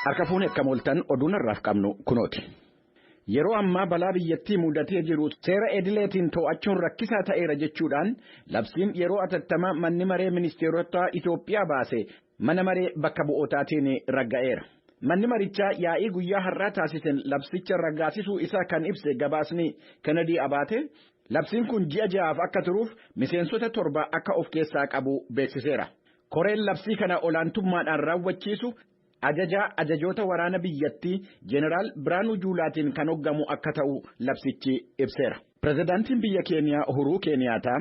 Harka fuunee akka mooltan oduun irraaf qabnu kunooti. Yeroo ammaa balaa biyyattii mudatee jiru seera edileetiin to'achuun rakkisaa ta'eera jechuudhaan labsiin yeroo atattamaa manni maree ministeerota Itoophiyaa baase mana maree bakka bu'ootaatiin ragga'eera. Manni marichaa yaa'ii guyyaa har'aa taasisen labsicha raggaasisuu isaa kan ibse gabaasni Kennedy Abaate labsiin kun ji'a ja'aaf akka turuuf miseensota 7 akka of keessaa qabu beeksiseera. Koreen labsii kana olaantummaadhaan raawwachiisu ajajoota waraana biyyattii Jeneraal Biraanuu Juulaatiin kan hoggamu akka ta'u labsichi ibseera. Pirezidaantiin biyya Keeniyaa Uhuruu Keeniyaataa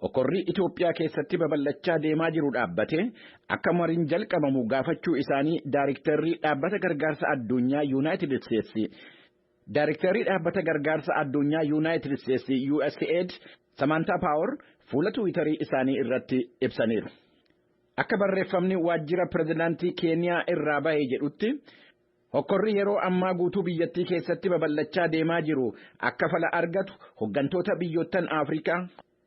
okorrii Itoophiyaa keessatti babal'achaa deemaa jiru dhaabbatee akka mariin jalqabamu gaafachuu isaanii Daayiriktarrii dhaabbata gargaarsa addunyaa Yuunaayitid Isteetsi. Daayiriktarrii dhaabbata gargaarsa addunyaa Yuunaayitid Isteetsi USAID Samantha Power fuula Tiwiitarii isaanii irratti ibsaniiru. Akka barreeffamni waajjira pirezidaantii Keeniyaa irraa bahee jedhutti hokkorri yeroo ammaa guutuu biyyattii keessatti babal'achaa deemaa jiru akka fala argatu hoggantoota biyyoottan Afrikaa,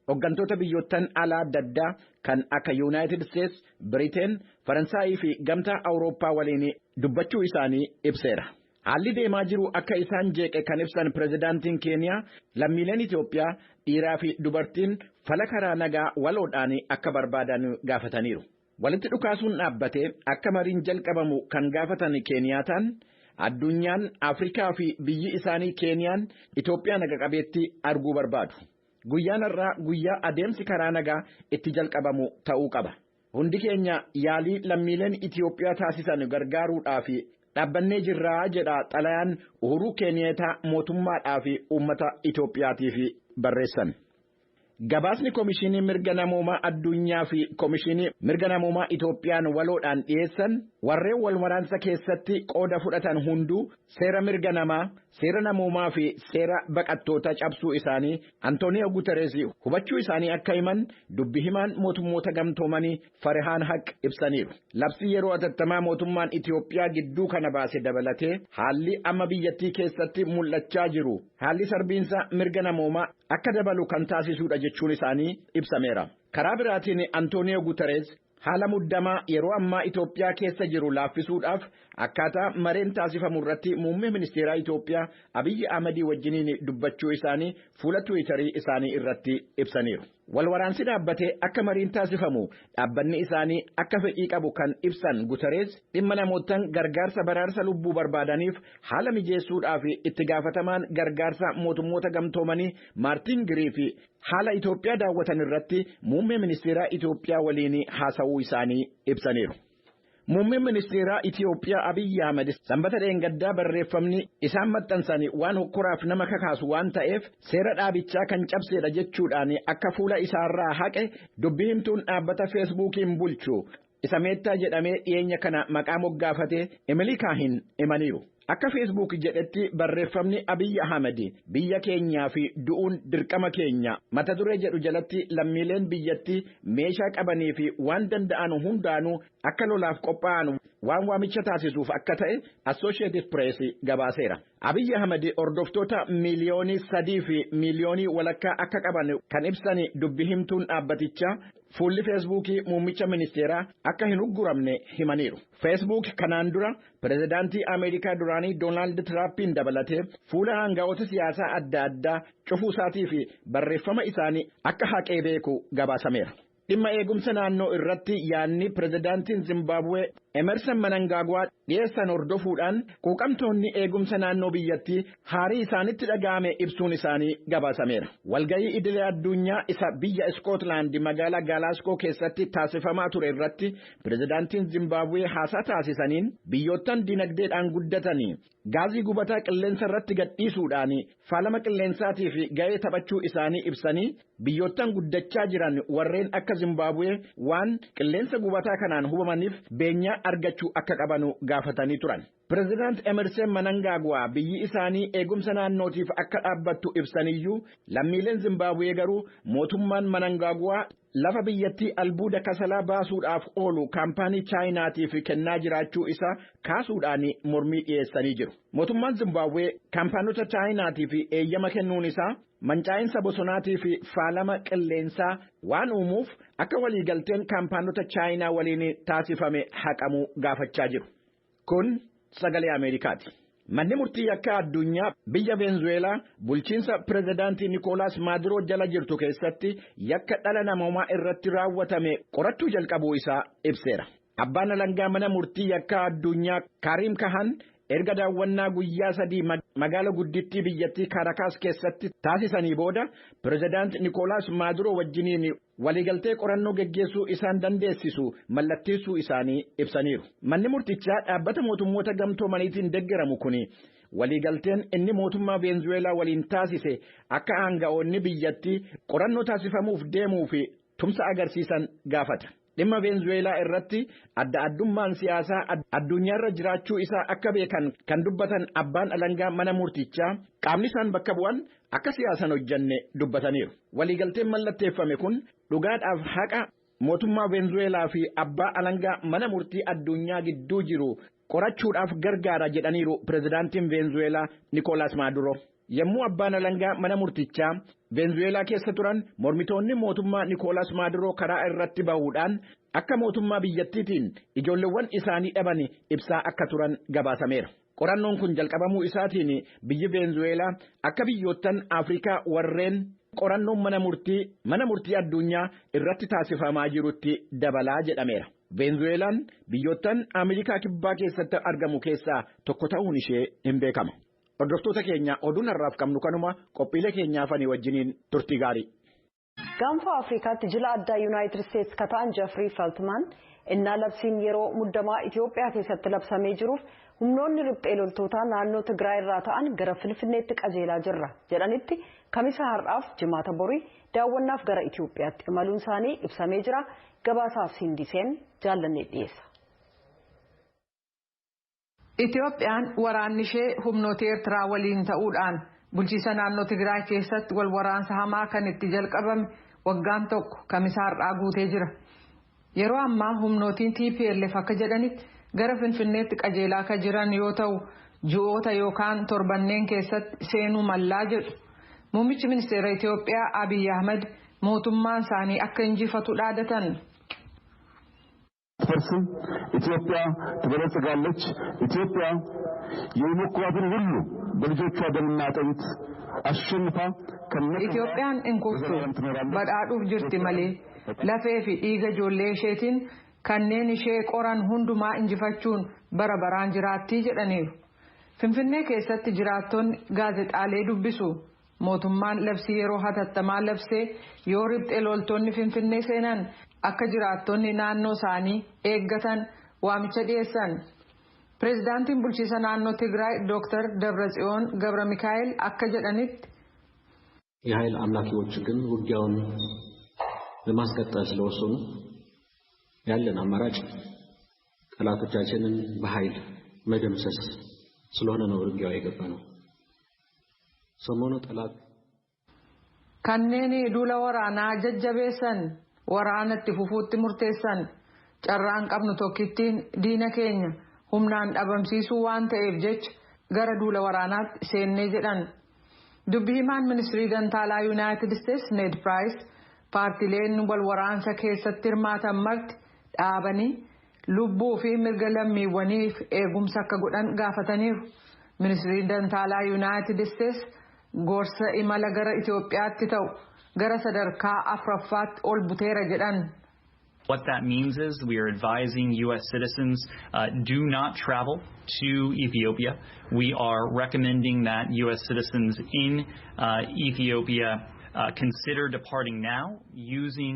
hoggantoota biyyoottan alaa adda addaa kan akka United States, Britain, Faransaayii fi gamtaa Awurooppaa waliin dubbachuu isaanii ibseera. Haalli deemaa jiru akka isaan jeeqe kan ibsan pirezidaantiin Keeniyaa lammiileen Itoophiyaa dhiiraa fi dubartiin fala karaa nagaa waloodhaan akka barbaadan gaafataniiru. Walitti dhukaasuun dhaabbatee akka mariin jalqabamu kan gaafatan Keeniyaataan addunyaan Afrikaa fi biyyi isaanii Keeniyaan Itoophiyaa naga qabeetti arguu barbaadu. Guyyaan irraa guyyaa adeemsi karaa nagaa itti jalqabamu ta'uu qaba. Hundi keenya yaalii lammiileen Itoophiyaa taasisan gargaaruudhaaf dhaabbannee jirraa jedha xalayaan Uhuruu Keeniyaataa mootummaadhaa fi uummata Itoophiyaatiif barreessan. Gabaasni Komishinii Mirga Namoomaa Addunyaa fi Komishinii Mirga Namoomaa Itoophiyaan waloodhaan dhiyeessan warreen wal waraansa keessatti qooda fudhatan hunduu seera mirga namaa, seera namoomaa fi seera baqattoota cabsuu isaanii Antooniyo Guterees hubachuu isaanii akka himan dubbi himaan mootummoota gamtoomanii Farihaan Haq ibsaniiru. Labsii yeroo atattamaa mootummaan Itoophiyaa gidduu kana baase dabalatee haalli amma biyyattii keessatti mul'achaa jiru haalli sarbiinsa mirga namoomaa akka dabalu kan taasisuudha jechuun isaanii ibsameera. Karaa biraatiin Antooniyo Guterees haala muddamaa yeroo ammaa Itoophiyaa keessa jiru laaffisuudhaaf akkaataa mareen taasifamu irratti muummee ministeeraa Itoophiyaa Abiyyi Ahmedii wajjiniin dubbachuu isaanii fuula Tiwiitarii isaanii irratti ibsaniiru. Walwaraansi dhaabbatee akka mariin taasifamu dhaabbanni isaanii akka fedhii qabu kan ibsan Guterees dhimma namootaan gargaarsa baraarsa lubbuu barbaadaniif haala mijeessuudhaaf itti gaafatamaan gargaarsa mootummoota gamtoomanii Maartin Giriifi haala Itoophiyaa daawwatan irratti muummee ministeeraa Itoophiyaa waliin haasa'uu isaanii ibsaniiru. Muummeen ministeeraa Itoophiyaa Abiyyi Ahmed sanbata dheengaddaa barreeffamni isaan maxxansan waan hokkoraaf nama kakaasu waan ta'eef seera dhaabichaa kan cabseedha jechuudhaan akka fuula isaarraa haqe dubbii himtuun dhaabbata feesbuukiin bulchu isa meettaa jedhamee dhiyeenya kana maqaa moggaafatee Emily Kaahin himaniiru. Akka Facebook jedhetti barreeffamni Abiyyi Ahmed biyya keenyaa fi du'uun dirqama keenya mata duree jedhu jalatti lammiileen biyyattii meeshaa qabanii fi waan danda'an hundaanuu akka lolaaf qophaa'an waan waamicha taasisuuf akka ta'e Associated Press gabaaseera. Abiyyi Ahmed hordoftoota miliyoonii 3 fi miliyoonii walakkaa akka qaban kan ibsan dubbi himtuun dhaabbatichaa fuulli feesbuukii muummicha ministeeraa akka hin ugguramne himaniiru. Facebook kanaan dura pirezidaantii Ameerikaa duraanii Doonaald Tiraampiin dabalatee fuula hangafoota siyaasaa adda addaa cufuu isaatii fi barreeffama isaanii akka haqee beeku gabaasameera. Dhimma eegumsa naannoo irratti yaanni pirezidaantiin Zimbabwe Emerson Mnangagwa dhiyeessan hordofuudhaan quuqamtoonni eegumsa naannoo biyyattii haarii isaanitti dhaga'ame ibsuun isaanii gabaasameera. Walgayii idilee addunyaa isa biyya Scotland magaalaa Glasgow keessatti taasifamaa ture irratti pirezidaantiin Zimbabwe haasaa taasisaniin biyyoottan dinagdeedhaan guddatanii gaazii gubataa qilleensa irratti gadhiisuudhaan faalama qilleensaatiif ga'ee taphachuu isaanii ibsanii biyyoottan guddachaa jiran warreen akka Zimbabwe waan qilleensa gubataa kanaan hubamaniif beenyaa argachuu akka qabanu gaafatanii turan. Pirezidaant Emerson Mnangagwa biyyi isaanii eegumsa naannootiif akka dhaabbattu ibsaniyyuu lammiileen Zimbabwe garuu mootummaan Mnangagwa lafa biyyattii albuuda kasalaa baasuudhaaf oolu kaampaanii Chaayinaatiif kennaa jiraachuu isaa kaasuudhaan mormii dhiyeessanii jiru. Mootummaan Zimbabwe kaampaanota Chaayinaatiif eeyyama kennuun isaa mancaa'insa bosonaatii fi faalama qilleensaa waan uumuuf akka waliigalteen kaampaanota Chaayinaa waliin taasifame haqamuu gaafachaa jiru. Kun sagalee Ameerikaati. Manni murtii yakkaa addunyaa biyya Veenzuweelaa bulchiinsa pirezidaantii Nikolaas Maaduroo jala jirtu keessatti yakka dhala namoomaa irratti raawwatame qorachuu jalqabuu isaa ibseera. Abbaan alangaa mana murtii yakkaa addunyaa Karim Kahan erga daawwannaa guyyaa 3 magaala guddittii biyyattii Caracas keessatti taasisanii booda pirezidaant Nikolaas Maaduroo wajjiniin waliigaltee qorannoo geggeessuu isaan dandeessisu mallatteessuu isaanii ibsaniiru. Manni murtichaa dhaabbata mootummoota gamtoomaniitiin deeggaramu kuni waliigalteen inni mootummaa Veenzuweelaa waliin taasise akka aanga'oonni biyyattii qorannoo taasifamuuf deemuu fi tumsa agarsiisan gaafata. Dhimma Veenzuweelaa irratti adda addummaan siyaasaa addunyaarra jiraachuu isaa akka beekan kan dubbatan abbaan alangaa mana murtichaa qaamni isaan bakka bu'an akka siyaasan hojjanne dubbataniiru. Waliigalteen mallatteeffame kun dhugaadhaaf haqa mootummaa Veenzuweelaa fi abbaa alangaa mana murtii addunyaa gidduu jiru qorachuudhaaf gargaara jedhaniiru pirezidaantiin Veenzuweelaa Nikolaas Maaduroo. Yommuu abbaan alangaa mana murtichaa Veenzuweelaa keessa turan mormitoonni mootummaa Nikolaas Maaduroo karaa irratti bahuudhaan akka mootummaa biyyattiitiin ijoolleewwan isaanii dhaban ibsaa akka turan gabaasameera. Qorannoon kun jalqabamuu isaatiin biyyi Veenzuweelaa akka biyyoottan Afrikaa warreen qorannoon mana murtii addunyaa irratti taasifamaa jirutti dabalaa jedhameera. Veenzuweelaan biyyoottan Ameerikaa kibbaa keessatti argamu keessaa tokko ta'uun ishee hin beekama. Hordoftoota keenya oduun har'aaf qabnu kanuma qophiilee keenyaafanii wajjiniin turtii gaarii. Gaanfa Afrikaatti jila addaa Yuunaayitid Isteetsi kataan Jeffrey Feltman innaa labsiin yeroo muddamaa Itoophiyaa keessatti labsamee jiruuf humnoonni riphee loltootaa naannoo Tigraay irraa ta'an gara Finfinneetti qajeelaa jirra jedhanitti kamisa har'aaf jimaata borii daawwannaaf gara Itoophiyaatti imaluun isaanii ibsamee jira. Gabaasaaf Sindiseen jaallannee dhiyeessa. Itoophiyaan waraanni ishee humnoota Eertiraa waliin ta'uudhaan bulchiisa naannoo Tigraay keessatti wal waraansa hamaa kan itti jalqabame waggaan tokko kamisa har'aa guutee jira. Yeroo ammaa humnootiin TPLF akka jedhanitti gara Finfinneetti qajeelaa kan jiran yoo ta'u ji'oota yookaan torbanneen keessatti seenuu mallaa jedhu. Muummichi ministeera Itoophiyaa Abiy Ahmed mootummaan isaanii akka injifatu dhaadatan. ኢትዮጵያ ትበለጽጋለች ኢትዮጵያ የሞክሯትን ሁሉ በልጆቿ ደምና አጥንት አሸንፋ Itoophiyaan inkuftu badhaadhuuf jirti malee lafee fi dhiiga ijoollee isheetiin kanneen ishee qoran hundumaa injifachuun bara baraan jiraattii jedhaniiru. Finfinnee keessatti jiraattonni gaazexaalee dubbisu. Mootummaan labsii yeroo hatattamaa labsee yoo riphee loltoonni Finfinnee seenan akka jiraattonni naannoo isaanii eeggatan waamicha dhiyeessan. Pireezidaantiin bulchiisa naannoo Tigraay Dr. Dabratsiyoon Gabra Mikaa'el akka jedhanitti የኃይል አምላኪዎች ግን ውጊያውን ለማስቀጠል ስለወሰኑ ያለን አማራጭ ጠላቶቻችንን በኃይል መደምሰስ ስለሆነ ነው ውጊያው የገባነው። ሰሞኑ ጠላት kanneen duula waraanaa jajjabeessan waraanatti fufuutti murteessan carraan qabnu tokkittiin diina keenya humnaan dhabamsiisuu waan ta'eef jecha gara duula waraanaatti seennee jedhan. Dubbii himaan ministirii dantaalaa Yuunaayitid Isteetsi Ned Price paartileen wal waraansa keessatti hirmaatan marti dhaabanii lubbuu fi mirga lammiiwwaniif eegumsa akka godhan gaafataniiru. Ministirii dantaalaa Yuunaayitid Isteetsi gorsa imala gara Itoophiyaatti ta'u gara sadarkaa afuraffaatti ol buteera jedhan. What that means is we are advising U.S. citizens do not travel to Ethiopia. We are recommending that U.S. citizens in Ethiopia consider departing now using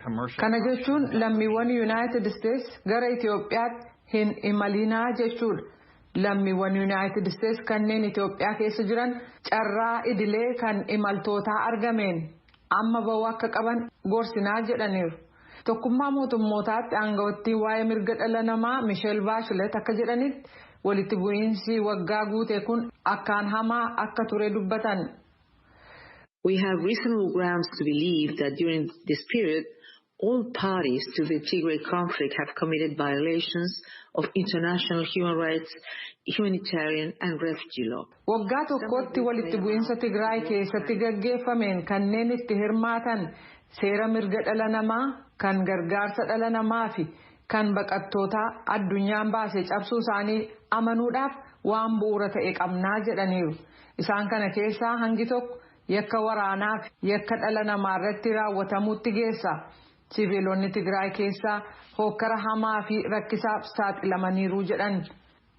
commercial. Kana jechuun lammiiwwan United States gara Itoophiyaatti hin imalinaa jechuudha. Lammiiwwan United States kanneen Itoophiyaa keessa jiran carraa idilee kan imaltootaa argameen amma ba'uu akka qaban gorsinaa jedhaniiru. Tokkummaa mootummootaatti aangawattii waa'ee mirga dhala namaa Michelle Bachelet akka jedhanitti walitti bu'iinsi waggaa guute kun akkaan hamaa akka ture dubbatan. We have reasonable grounds to believe that during this period all parties to the Tigray conflict have committed violations of international human rights, humanitarian and refugee law. Waggaa tokkotti walitti bu'iinsa Tigraay keessatti gaggeeffameen kanneen itti hirmaatan seera mirga dhala namaa kan gargaarsa dhala namaa fi kan baqattootaa addunyaan baasee cabsuu isaanii amanuudhaaf waan bu'uura ta'e qabnaa jedhaniiru. Isaan kana keessaa hangi tokko yakka waraanaa fi yakka dhala namaa irratti raawwatamuutti geessa. Siviilonni Tigraay keessaa hokkara hamaa fi rakkisaaf saaxilamaniiru jedhan.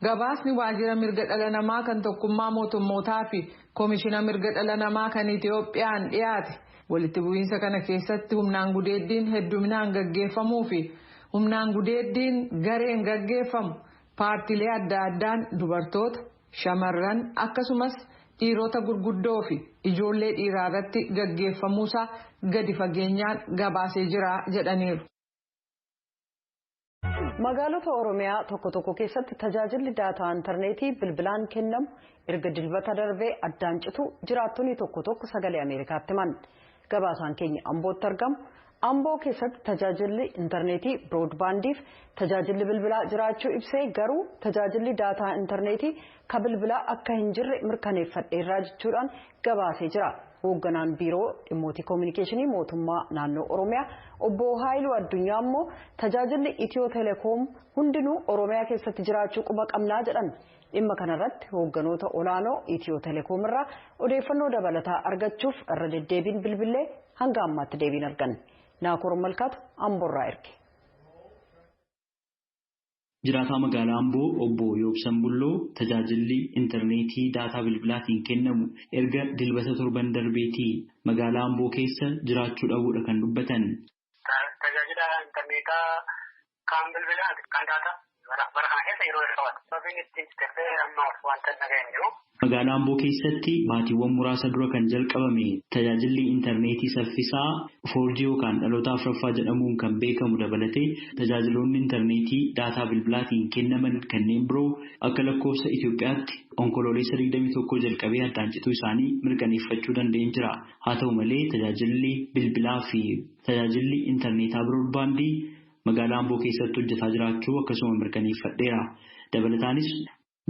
Gabaasni waajjira mirga dhala namaa kan tokkummaa mootummootaa fi koomishina mirga dhala namaa kan Itiyoophiyaan dhiyaate walitti bu'iinsa kana keessatti humnaan gudeeddiin hedduminaan gaggeeffamuu fi humnaan gudeeddiin gareen gaggeeffamu paartilee adda addaan dubartoota, shamarran akkasumas dhiirota gurguddoo fi ijoollee dhiiraa irratti gaggeeffamuusaa gadi fageenyaan gabaasee jira jedhaniiru. Magaalota Oromiyaa tokko tokko keessatti tajaajilli daataa intarneetii bilbilaan kennamu erga dilbata darbee addaan citu jiraattonni tokko tokko sagalee Ameerikaatti himan. Gabaasaan keenya Ambootti argamu. Amboo keessatti tajaajilli intarneetii biroodbaandiif tajaajilli bilbilaa jiraachuu ibsee garuu tajaajilli daataa intarneetii ka bilbilaa akka hin jirre mirkaneeffadheerraa jechuudhaan gabaasee jira. Hoogganaan biiroo dhimmoota koominikeeshinii mootummaa naannoo Oromiyaa obbo Haayiluu Addunyaa immoo tajaajilli Itiyoo Telekoom hundinuu Oromiyaa keessatti jiraachuu quba qabnaa jedhan. Dhimma kanarratti hoogganoota olaanoo Itiyoo Telekoom irraa odeeffannoo dabalataa argachuuf irra deddeebiin bilbilee hanga ammaatti deebiin arganne. Naakoor Malkaatu Amboorraa erge. Jiraataa magaalaa Amboo obbo Yoobsan Bulloo tajaajilli intarneetii daataa bilbilaatiin kennamu erga dilbata torban darbeetii magaalaa Amboo keessa jiraachuu dhabuudha kan dubbatan. Tajaajila intarneetaa kan bilbilaati kan daataa bara kana keessa yeroo irratti sababiin ittiin tefee amma wanta dhaga'een jiru. Magaalaa Amboo keessatti baatiiwwan muraasa dura kan jalqabame tajaajilli intarneetii saffisaa 4G yookaan dhaloota afuraffaa jedhamuun kan beekamu dabalatee tajaajiloonni intarneetii daataa bilbilaatiin kennaman kanneen biroo akka lakkoofsa Itoophiyaatti onkoloolessa 21 jalqabee addaan cituu isaanii mirkaneeffachuu danda'een jira. Haa ta'u malee tajaajilli bilbilaa fi tajaajilli intarneetaa biroodbaandii magaalaa Amboo keessatti hojjetaa jiraachuu akkasuma mirkaneeffadheera. Dabalataanis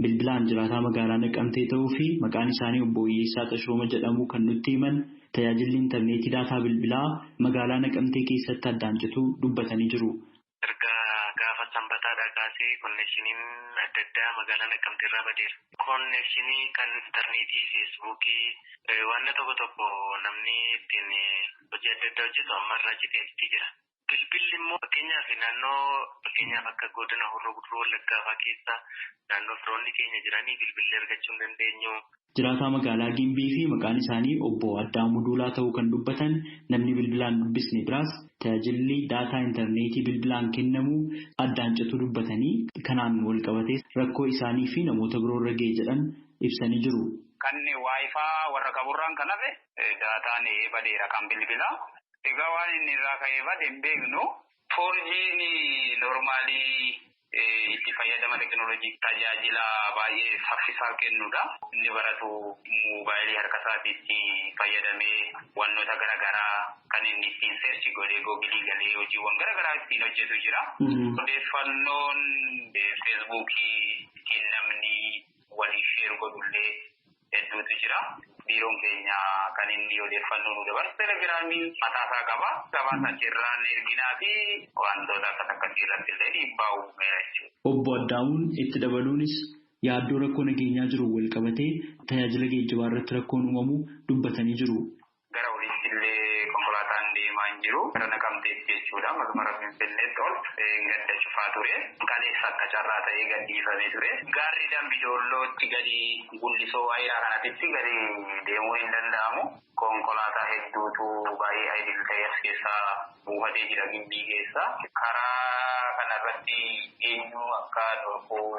bilbilaan jiraataa magaalaa Naqamtee ta'uu fi maqaan isaanii obbo Iyyeessaa Tashooma jedhamu kan nutti himan tajaajilli intarneetii daataa bilbilaa magaalaa Naqamtee keessatti addaan cituu dubbatanii jiru. Erga gaafa sanbataadhaa kaasee konneeshiniin adda addaa magaalaa Naqamtee irraa badeera. Konneeshinii kan intarneetii feesbuukii waan tokko namni ittiin hojii adda addaa hojjetu amma irraa citee jira. Bilbilli immoo fakkeenyaaf akka godina Horroo Guduroo Wallaggaa keessa naannoo firoonni keenya jiranii bilbilli argachuu hin dandeenyu. Jiraataa magaalaa Gimbii fi maqaan isaanii obbo Addaamuu Duulaa ta'uu kan dubbatan namni bilbilaan dubbisne biraas tajaajilli daataa intarneetii bilbilaan kennamu addaan cituu dubbatanii kanaan wal qabatee rakkoo isaanii fi namoota biroo irra ga'e jedhan ibsanii jiru. Kan waayifaa warra qaburraan kan hafe daataan badeera kan bilbilaa. Egaa waan inni irraa ka'ee bade hin beeknu 4G'n normaalii itti fayyadama teekinooloojii tajaajila baay'ee saffisaa kennuudha. Inni baratu moobaayilii harka isaatiitti fayyadamee wantoota garaagaraa kan inni ittiin seerchi godhee googilii galee hojiiwwan garaagaraa ittiin hojjetu jira. Odeeffannoon feesbuukii ittiin namni waliif sheer godhullee hedduutu jira. Biiroon keenya kan inni odeeffannoo nu dabarsu telegiraamii mataasaa qaba. Gabaasa achirraan erginaa fi wantoota akkasii irratti illee dhiibbaa uumeera jechuudha. Obbo Addaamuun itti dabaluunis yaaddoo rakkoo nageenyaa jiru wal qabatee tajaajila geejjibaa irratti rakkoon uumamu dubbatanii jiru. Gara oliitti illee konkolaataan deemaa hin jiru. Gara Naqamteetti jechuudha. Masmara Finfinneetti ol gadda cufaa ture. Kaleessa akka carraa ta'ee gadhiifamee ture. Gaarri Dambidoollootti gadi Gullisoo Ayiraa kanatti gadi deemuu hin danda'amu. Konkolaataa hedduutu baay'ee idil ta'ee as keessaa buufatee jira Gimbii keessa. Karaa kanarratti eenyu akka dhorkuu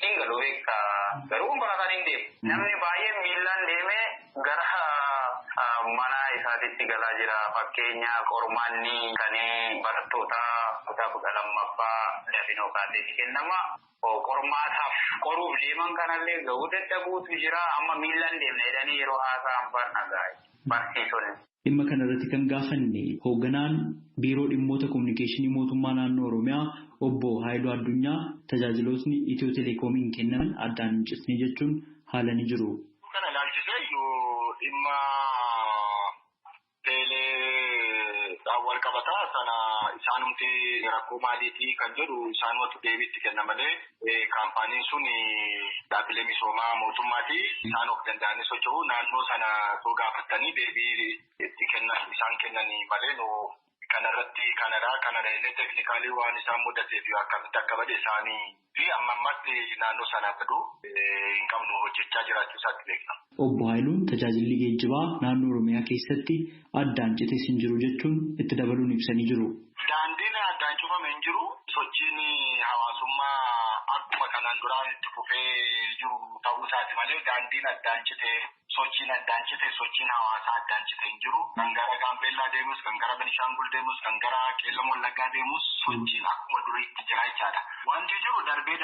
hin galu beekaa. Garuu konkolaataan hin deemu. Namni baay'een miillaan deemee gara mana isaatitti galaa jira. Fakkeenyaaf qormaanni kan barattoota kutaa 12ffaa Dafinoo Kaaseetti kennama. Qormaataaf qoruuf deeman kanallee gahuu dadhabuutu jira. Amma miillaan deemna jedhanii yeroo haasa'an barnaagaa barsiisonni. Dhimma kanarratti kan gaafanne hoogganaan biiroo dhimmoota koominikeeshinii mootummaa naannoo Oromiyaa obbo Haayiluu Addunyaa tajaajilootni Itiyoo Telekoomiin kennaman addaan hin citne jechuun haalanii jiru. Kana ilaalchisee dhimma teelee wal qabataa sana isaan dhumti rakkoo maaliitii kan jedhu isaanumatu deebiitti kenna malee kaampaaniin sun dhaabbilee misoomaa mootummaati isaan of danda'anii socho'u naannoo sana soo gaafatanii deebii itti kennan isaan kennanii malee kanarratti kanadha illee teeknikaalii waan isaan mudateef akkamitti akka bade isaanii fi ammatti naannoo sana fedhu hin qabnu hojjechaa jiraachuu isaatti beekna. Obbo Haayiluun tajaajilli geejjibaa naannoo Oromiyaa keessatti addaan citee hin jiru jechuun itti dabaluun ibsanii jiru. Daandiin addaan cufame hin jiru. Sochiin hawaasummaa akkuma kanaan duraan itti fufee jiru ta'uu isaati malee daandiin addaan citee sochiin addaan citee sochiin hawaasaa addaan citee hin jiru. Kan gara Gaambeellaa deemus, kan gara Benishaangul deemus, kan gara Qeellam Wallaggaa deemus sochiin akkuma duriitti jira jechaadha. Wanti jiru darbee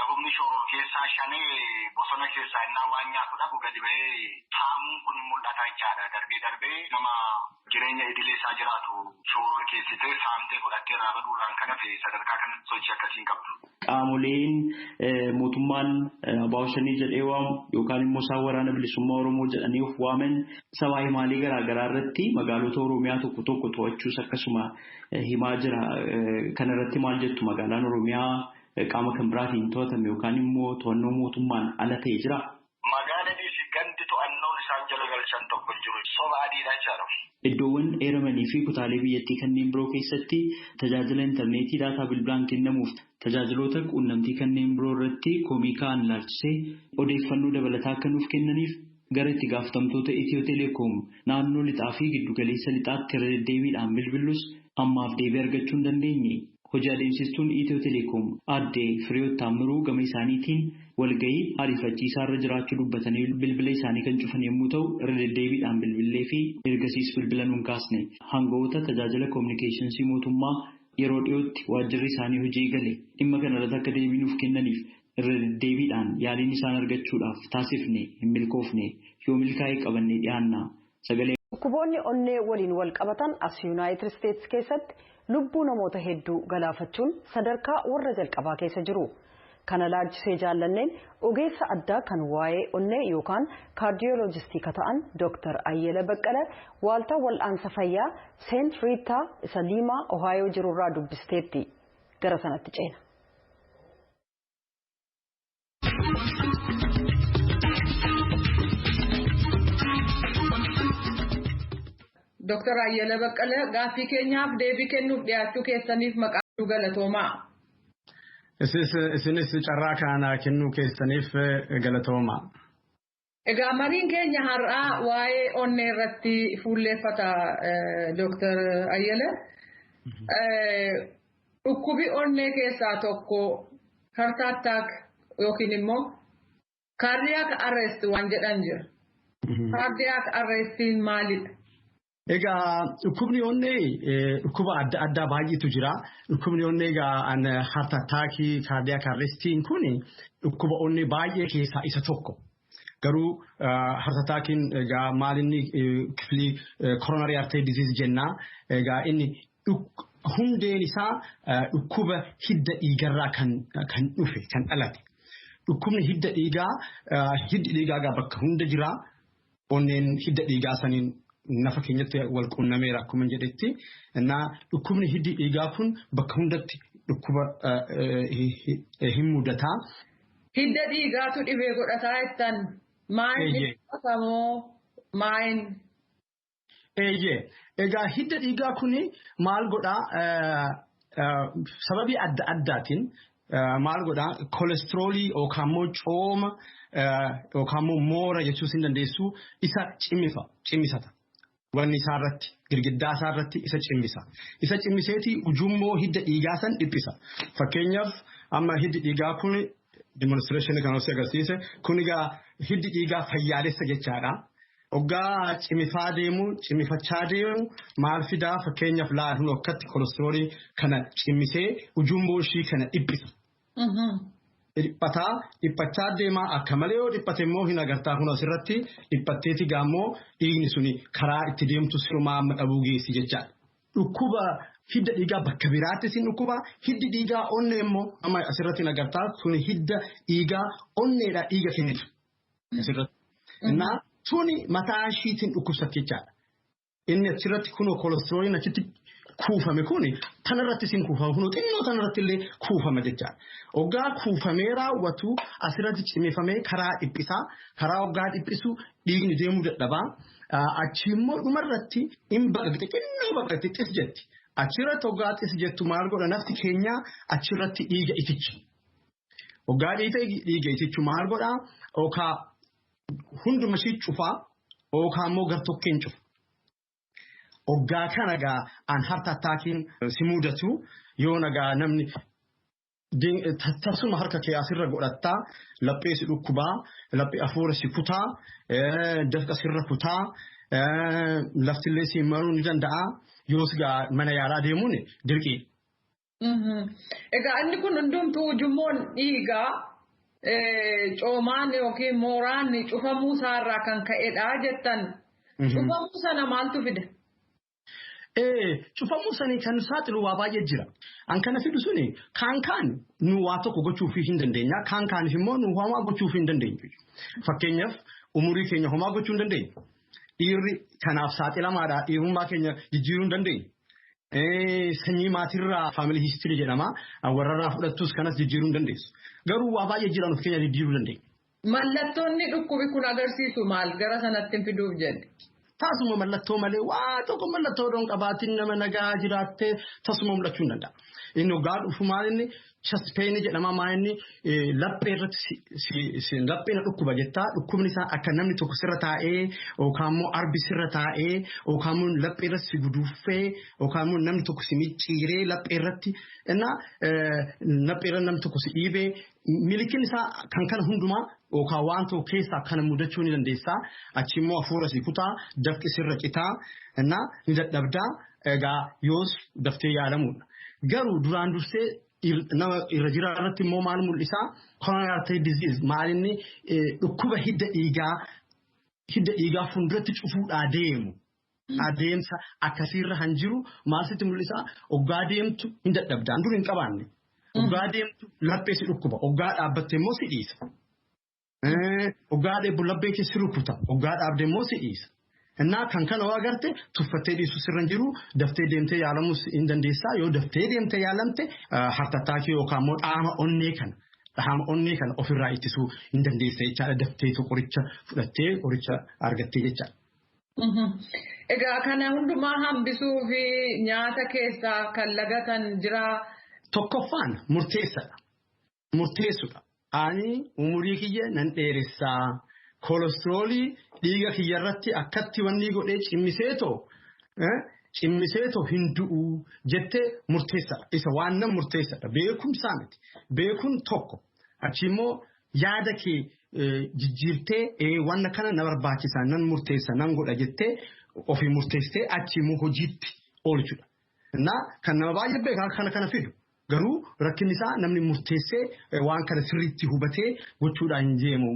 humni shoror keessaa shanee bosona keessaa innaa waan nyaatudha gadi bahee saamuun kun mul'ata jechaadha. Darbee nama jireenya idilee isaa jiraatu shoror keessitee saamtee fudhattee irraa baduudhaan kan hafe sadarkaa kanatti sochii akkasiin qabdu. Qaamoleen mootummaan Abaawushanii jedhee waamu yookaan immoo isaan waraana bilisummaa Oromoo jedhanii of waaman sabaa himaalee garaagaraa irratti magaalota Oromiyaa tokko to'achuus akkasuma himaa jira. Kana irratti maal jettu magaalaan Oromiyaa qaama kan biraatiin to'atame yookaan immoo to'annoo mootummaan ala ta'e jira? Magaaladii fi gandi to'annoon isaan jala galchan tokko hin jiru. Soba adiidha jechaadha. Iddoowwan eeramanii fi kutaalee biyyattii kanneen biroo keessatti tajaajila intarneetii daataa bilbilaan kennamuuf tajaajiloota quunnamtii kanneen biroo irratti komii ka'an ilaalchisee odeeffannoo dabalataa akka nuuf kennaniif gara itti gaafatamtoota Itiyoo Teleekoom naannoo lixaa fi giddugaleessa lixaatti irra deddeebiidhaan bilbillus ammaaf deebii argachuu hin dandeenye. Hojii adeemsistuun Itiyoo Teleekoom aadde Firiyoot Taammiruu gama isaaniitiin walgahii ariifachiisaa irra jiraachuu dubbatanii bilbila isaanii kan cufan yommuu ta'u irra deddeebiidhaan bilbilee fi ergasiis bilbila nuun kaasne. Hangawoota tajaajila koominikeeshinii mootummaa yeroo dhiyootti waajjirri isaanii hojii gale dhimma kanarratti akka deebii nuuf kennaniif irra deddeebiidhaan yaaliin isaan argachuudhaaf taasifne hin milkoofne yoo milkaa'ee qabannee dhiyaanna. Dhukkuboonni onnee waliin wal qabatan as Yuunaayitid Isteetsi keessatti lubbuu namoota hedduu galaafachuun sadarkaa warra jalqabaa keessa jiru. Kana laalchisee jaallanneen ogeessa addaa kan waa'ee onnee yookaan kaardiyooloojistii kan ta'an Dr. Ayyala Baqqala waaltaa wal'aansa fayyaa Seent Riitaa isa Liimaa Ohaayoo jirurraa dubbisteetti. Gara sanatti ceena. Dr. Ayyala Baqqala gaaffii keenyaaf deebii kennuuf dhiyaachuu keessaniif maqaa galatoomaa. Isinis carraa kana kennuu keessaniif galatoomaa. Egaa mariin keenya har'aa waa'ee onnee irratti fuulleeffata Dr. Ayyala. Dhukkubi onnee keessaa tokko heart attack yookiin immoo cardiac arrest waan jedhan jira. Cardiac arrestiin maalidha? Egaa dhukkubni onnee dhukkuba adda addaa baay'eetu jira. Dhukkubni onnee egaa heart attack cardiac arrestiin kun dhukkuba onnee baay'ee keessaa isa tokko. Garuu heart attackiin egaa maalinni kiflii coronary artery disease jenna. Egaa inni hundeen isaa dhukkuba hidda dhiigarraa kan dhufe kan dhalate. Dhukkubni hidda dhiigaa bakka hunda jira. Onneen hidda dhiigaa saniin nafa keenyatti wal quunnameera akkuma jedhetti. Dhukkubni hiddi dhiigaa kun bakka hundatti dhukkuba hin mudataa. Hidda dhiigaatu dhibee godhataa jettan maal? Egaa hidda dhiigaa kuni maal godhaa sababii adda addaatiin maal godhaa kolesteroolii yookaan immoo cooma yookaan immoo moora jechuus hin dandeessu isa cimisata. Wanni isaarratti girgiddaa isaarratti isa cimmisa. Isa cimmiseeti ujummoo hidda dhiigaa san dhiphisa. Fakkeenyaaf amma hiddi dhiigaa kun demonstration kan osoo agarsiise kun egaa hiddi dhiigaa fayyaalessa jechaadha. Oggaa cimifachaa deemu maal fidaa fakkeenyaaf laaluun akkatti kolesteroolii kana cimmisee ujummoo ishii kana dhiphisa. Dhiphachaa deemaa akka malee yoo dhiphate immoo hin agartaa kun asirratti dhiphatteeti gaammoo dhiigni suni karaa itti deemtu sirumaa amma dhabuu geessi jechaadha. Dhukkuba hidda dhiigaa bakka biraatti sin dhukkuba hiddi dhiigaa onnee immoo amma asirratti hin agartaa kun hidda dhiigaa onneedhaa dhiiga kennitu. Asirratti. Tuni mataa ishiitiin dhukkubsatti jechaadha. Inni achirratti kunoo kolesterooliin achitti kuufame kuni tanarratti sin kuufama kun xinnoo tanarratti illee kuufama jecha oggaa kuufamee raawwatu asirratti cimifamee karaa dhiphisaa karaa oggaa dhiphisu dhiigni deemuu dadhabaa achi immoo dhumarratti in baqaqxe xinnoo baqaqxe xis jetti achirratti oggaa xis jettu maal godha nafti keenya achirratti dhiiga itichi oggaa dhiiga itichu maal godha okaa hunduma ishii cufaa okaa immoo gartokkeen cufa. Oggaa kana gaa an harta attaakiin si mudatu yoo nagaa namni tasuma harka kee asirra godhattaa laphee si dhukkubaa laphee afuura si kutaa dafqa sirra kutaa laftillee si maruu ni danda'a yoos gaa mana yaalaa deemuun dirqii. Egaa inni kun hundumtuu ujummoon dhiigaa coomaan yookiin mooraan cufamuu isaarraa kan ka'edha jettan. Cufamuu sana maaltu fide? Cufamuu sanii kan saaxilu waa baay'ee jira. An kana fidu suni kaan nu waa tokko gochuuf hin dandeenya. Kaan immoo nu homaa gochuuf hin dandeenyu. Fakkeenyaaf umurii keenya homaa gochuu hin dandeenyu. Dhiirri kanaaf saaxilamaadha. Dhiirummaa keenya jijjiiruu hin dandeenyu. Sanyii maatirraa faamilii histirii jedhama. Warrarraa fudhattus kanas jijjiiruu hin dandeessu. Garuu waa baay'ee jira nuuf keenya jijjiiruu dandeenya. Mallattoonni dhukkubi kun agarsiisu maal gara sanatti fiduuf jedhe? Tasuma mallattoo malee waa tokko mallattoo doon qabaatiin nama nagaa jiraattee tasuma mul'achuu hin danda'a. Inni ogaa dhufu maal inni chest pain jedhama maa inni laphee irratti lapheen dhukkuba jettaa dhukkubni isaa akka namni tokko sirra taa'ee yookaan immoo arbi sirra taa'ee yookaan immoo laphee irratti si guduuffee yookaan immoo namni tokko si micciiree laphee irratti laphee irra namni tokko si dhiibee milikin isaa kan kana hundumaa yookaan waan tokko keessaa kana mudachuu ni dandeessaa achi immoo hafuura si kutaa dafqi sirra citaa ni dadhabdaa egaa yoos daftee yaadamuudha. Garuu duraan dursee nama irra jiraarratti immoo maal mul'isaa coronary artery disease maalinni dhukkuba hidda dhiigaa fuulduratti cufuudhaa deemu. Adeemsa akkasiirra han jiru maal sitti mul'isaa oggaa deemtu hin dadhabdaan dur hin qabaanne. Oggaa deemtu laphee si dhukkuba oggaa dhaabbatte immoo si dhiisa. Oggaa dheebbu laphee kee si rukuta oggaa dhaabde immoo si dhiisa. Innaa kan kana waa garte tuffattee dhiisu sirra hin jiru daftee deemtee yaalamus hin dandeessaa yoo daftee deemtee yaalamte hartattaakii yookaan immoo dhaama onnee kana ofirraa ittisuu hin dandeessa jechaadha daftee qoricha fudhattee qoricha argattee jechaadha. Egaa kana hundumaa hambisuu fi nyaata keessaa kan lagatan jira. Tokkoffaan murteessudha. Ani umurii kiyya nan dheeressaa. Kolesteroolii dhiiga kiyyarratti akkatti wanni godhee cimmiseetoo hin du'u jettee murteessadha. Isa waan nan murteessadha. Beekumsaa miti. Beekuun tokko. Achi immoo yaada kee jijjiirtee wanna kana na barbaachisaa nan murteessa nan godha jettee ofii murteessitee achi immoo hojiitti oolchudha. Kan nama baay'ee beekaa kana fidu. Garuu rakkinni isaa namni murteessee waan kana sirriitti hubatee gochuudhaan hin deemu.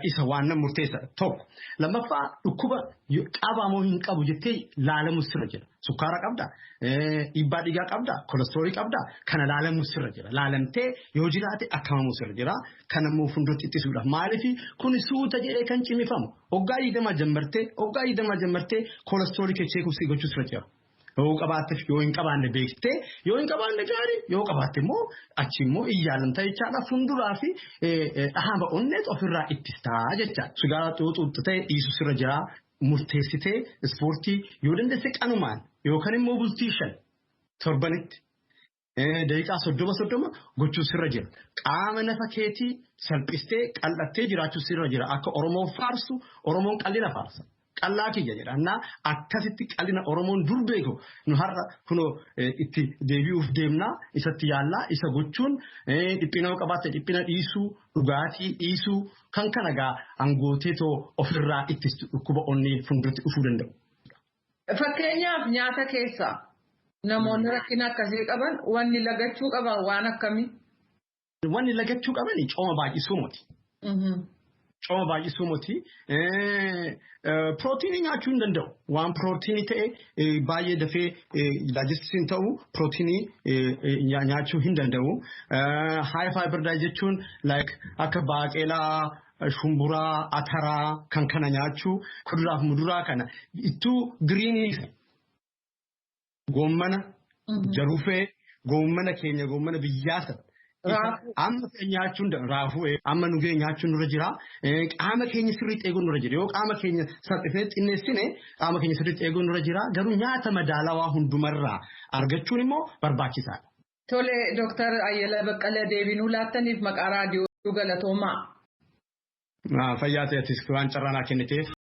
Isa waan nan murteessadha tokko. Lammaffaa dhukkuba qabaamoo hin qabu jettee laalamu sirra jira. Sukkaara qabdaa, dhiibbaa dhiigaa qabdaa, kolesteroolii qabdaa kana laalamu sirra jira. Laalamtee yoo jiraate akkamamu sirra jira. Kan ammoo fuuldratti ittisuudha. Maaliif kun suuta jedhee kan cimifamu oggaa 20 jammartee kolesteroolii kee cheekuuf gochuu sirra jira. Yoo qabaateef yoo hin qabaanne beektee yoo hin qabaanne gaarii yoo qabaatte immoo achi immoo iyyaalamta jechaadha fuulduraa fi dhahama onneet ofirraa ittistaa jechaadha. Sigaaraa xuuxuutti ta'e dhiisu sirra jira murteessitee ispoortii yoo dandeesse qanumaan yookaan immoo bultii 5 torbanitti daqiiqaa 30 gochuu sirra jira. Qaama nafa keetii salphistee qal'attee jiraachuu sirra jira. Akka Oromoon faarsu Oromoon qallina faarsa. Qallaa kiyya jedha. Akkasitti qallina Oromoon dur beeku nu har'a kunoo itti deebi'uuf deemnaa isatti yaallaa isa gochuun dhiphina qabaatte dhiphina dhiisuu dhugaatii dhiisuu kan kana gaa angooteetoo ofirraa ittistu dhukkuba onnee fuulduratti dhufuu danda'u. Fakkeenyaaf nyaata keessaa namoonni rakkina akkasii qaban wanni lagachuu qaban waan akkamii? Wanni lagachuu qabani cooma baay'isuu miti. Cooma baay'isuu miti. Pirootinii nyaachuu hin danda'u. Waan pirootinii ta'e baay'ee dafee daayijestiiv ta'u pirootinii nyaachuu hin danda'u. High fiber diet jechuun akka baaqelaa, shumburaa, ataraa kan kana nyaachuu kuduraaf muduraa kana ittuu giriinii goommana jarufee goommana keenya goommana biyyaasa. Amma nyaachuun raafuu amma nugee nyaachuun nurra jira qaama keenya sirriitti eeguun nurra jira yoo qaama keenya salphifee xinneessine qaama keenya sirriitti eeguun nurra jira garuu nyaata madaalawaa hundumarraa argachuun immoo barbaachisaadha. Tole Dr. Ayyala Baqqalee deebinuu laattaniif maqaa raadiyoo galatoomaa. Fayyaa ta'ettis waan carraa naa kenniteef.